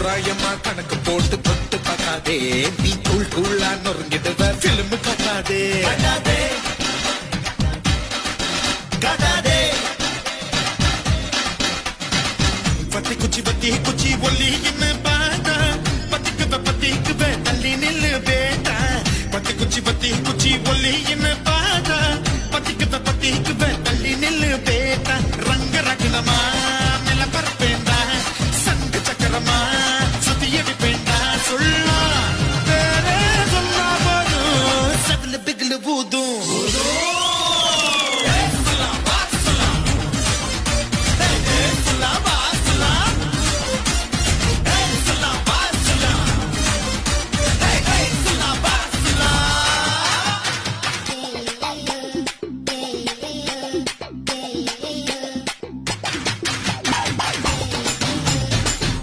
தோராயமா கணக்கு போட்டு தொட்டு பார்க்காதே, நீ தூள் தூளா நொறுங்கிடுவ பிலிம் காட்டாதே. வத்தி குச்சி ஒல்லி